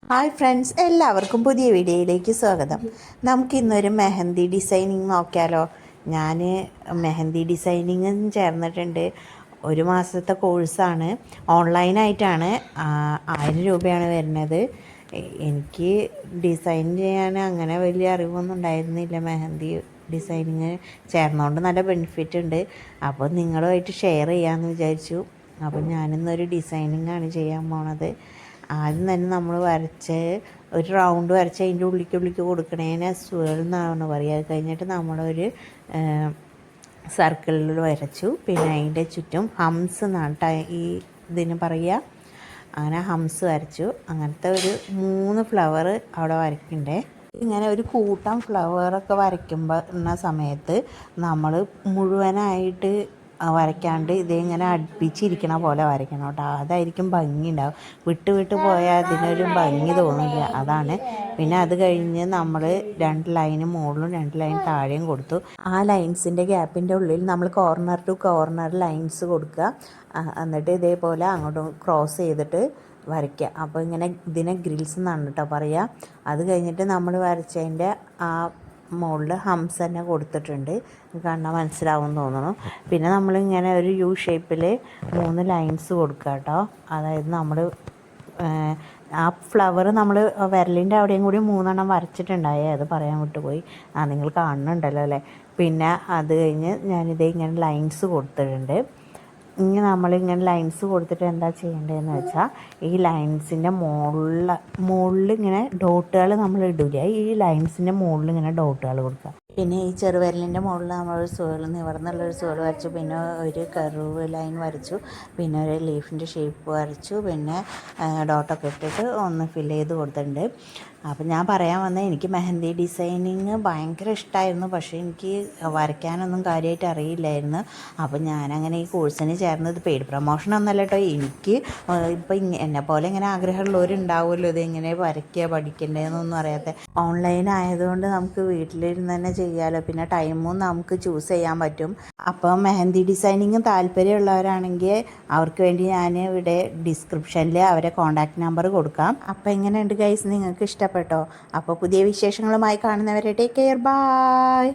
Hi friends, എല്ലാവർക്കും പുതിയ വീഡിയോയിലേക്ക് സ്വാഗതം. നമുക്കിന്നൊരു മെഹന്തി ഡിസൈനിങ് നോക്കിയാലോ. ഞാൻ മെഹന്തി ഡിസൈനിങ് ചേർന്നിട്ടുണ്ട്. ഒരു മാസത്തെ കോഴ്സാണ്, ഓൺലൈനായിട്ടാണ്. 1000 രൂപയാണ് വരുന്നത്. എനിക്ക് ഡിസൈൻ ചെയ്യാൻ അങ്ങനെ വലിയ അറിവൊന്നും ഉണ്ടായിരുന്നില്ല. മെഹന്തി ഡിസൈനിങ് ചേർന്നുകൊണ്ട് നല്ല ബെനിഫിറ്റ് ഉണ്ട്. അപ്പോൾ നിങ്ങളുമായിട്ട് ഷെയർ ചെയ്യാമെന്ന് വിചാരിച്ചു. അപ്പോൾ ഞാനിന്നൊരു ഡിസൈനിങ് ചെയ്യാൻ പോണത്. ആദ്യം തന്നെ നമ്മൾ വരച്ച് ഒരു റൗണ്ട് വരച്ച് അതിൻ്റെ ഉള്ളിക്ക് കൊടുക്കണേനെ സ്വേൾ എന്നാണ് പറയുക. അത് കഴിഞ്ഞിട്ട് നമ്മളൊരു സർക്കിളിൽ വരച്ചു. പിന്നെ അതിൻ്റെ ചുറ്റും ഹംസ് എന്നാണ് ഈ ഇതിന് പറയുക. അങ്ങനെ ഹംസ് വരച്ചു. അങ്ങനത്തെ ഒരു 3 ഫ്ലവർ അവിടെ വരയ്ക്കണ്ടേ. ഇങ്ങനെ ഒരു കൂട്ടം ഫ്ലവറൊക്കെ വരയ്ക്കുമ്പോൾ സമയത്ത് നമ്മൾ മുഴുവനായിട്ട് വരയ്ക്കാണ്ട് ഇതിങ്ങനെ അടുപ്പിച്ചിരിക്കണ പോലെ വരയ്ക്കണം കേട്ടോ. അതായിരിക്കും ഭംഗി ഉണ്ടാവും. വിട്ട് പോയാൽ അതിനൊരു ഭംഗി തോന്നില്ല, അതാണ്. പിന്നെ അത് കഴിഞ്ഞ് നമ്മൾ 2 ലൈന് മുകളിലും 2 ലൈൻ താഴെയും കൊടുത്തു. ആ ലൈൻസിൻ്റെ ഗ്യാപ്പിൻ്റെ ഉള്ളിൽ നമ്മൾ കോർണർ ടു കോർണർ ലൈൻസ് കൊടുക്കുക. എന്നിട്ട് ഇതേപോലെ അങ്ങോട്ട് ക്രോസ് ചെയ്തിട്ട് വരയ്ക്കുക. അപ്പോൾ ഇങ്ങനെ ഇതിനെ ഗ്രിൽസ് എന്നാണ് കേട്ടോ പറയുക. അത് കഴിഞ്ഞിട്ട് നമ്മൾ വരച്ചതിൻ്റെ ആ മുകളിൽ ഹംസ് തന്നെ കൊടുത്തിട്ടുണ്ട്. കണ്ടാൽ മനസ്സിലാവുമെന്ന് തോന്നുന്നു. പിന്നെ നമ്മളിങ്ങനെ ഒരു യു ഷേപ്പിൽ 3 ലൈൻസ് കൊടുക്കുക കേട്ടോ. അതായത് നമ്മൾ ആ ഫ്ലവർ നമ്മൾ വിരലിൻ്റെ അവിടെയും കൂടി 3 എണ്ണം വരച്ചിട്ടുണ്ടായേ, അത് പറയാൻ വിട്ടുപോയി. നിങ്ങൾ കാണുന്നുണ്ടല്ലോ അല്ലേ. പിന്നെ അത് കഴിഞ്ഞ് ഞാനിതേ ഇങ്ങനെ ലൈൻസ് കൊടുത്തിട്ടുണ്ട്. ഇങ്ങനെ നമ്മളിങ്ങനെ ലൈൻസ് കൊടുത്തിട്ട് എന്താ ചെയ്യേണ്ടതെന്ന് വെച്ചാൽ, ഈ ലൈൻസിൻ്റെ മുകളിൽ ഇങ്ങനെ ഡോട്ടുകൾ നമ്മൾ ഇടില്ല. ഈ ലൈൻസിൻ്റെ മുകളിൽ ഇങ്ങനെ ഡോട്ടുകൾ കൊടുക്കുക. പിന്നെ ഈ ചെറുവിരലിൻ്റെ മുകളിൽ നമ്മളൊരു സോൾ നിവർന്നുള്ളൊരു സോൾ വരച്ചു. പിന്നെ ഒരു കർവ് ലൈൻ വരച്ചു. പിന്നെ ഒരു ലീഫിൻ്റെ ഷേപ്പ് വരച്ചു. പിന്നെ ഡോട്ടൊക്കെ ഇട്ടിട്ട് ഒന്ന് ഫില്ല് ചെയ്ത് കൊടുത്തിട്ടുണ്ട്. അപ്പം ഞാൻ പറയാൻ വന്നത്, എനിക്ക് മെഹന്തി ഡിസൈനിങ് ഭയങ്കര ഇഷ്ടമായിരുന്നു. പക്ഷേ എനിക്ക് വരയ്ക്കാനൊന്നും കാര്യമായിട്ട് അറിയില്ലായിരുന്നു. അപ്പം ഞാനങ്ങനെ ഈ കോഴ്സിന് ചേർന്നത് പെയ്ഡ് പ്രൊമോഷനൊന്നുമല്ല കേട്ടോ. എനിക്ക് ഇപ്പം എന്നെ പോലെ ഇങ്ങനെ ആഗ്രഹമുള്ളവരുണ്ടാവുമല്ലോ, ഇതെങ്ങനെ വരയ്ക്കുക പഠിക്കേണ്ടതെന്നൊന്നും അറിയാത്ത. ഓൺലൈൻ ആയതുകൊണ്ട് നമുക്ക് വീട്ടിലിരുന്ന് തന്നെ ചെയ്യാമല്ലോ. പിന്നെ ടൈമും നമുക്ക് ചൂസ് ചെയ്യാൻ പറ്റും. അപ്പം മെഹന്തി ഡിസൈനിങ് താല്പര്യമുള്ളവരാണെങ്കിൽ അവർക്ക് വേണ്ടി ഞാൻ ഇവിടെ ഡിസ്ക്രിപ്ഷനിൽ അവരെ കോൺടാക്റ്റ് നമ്പർ കൊടുക്കാം. അപ്പോൾ എങ്ങനെയുണ്ട് ഗൈസ്, നിങ്ങൾക്ക് ഇഷ്ടപ്പെട്ടോ? അപ്പോൾ പുതിയ വിശേഷങ്ങളുമായി കാണുന്നവരെ ടേക്ക് കെയർ, ബൈ.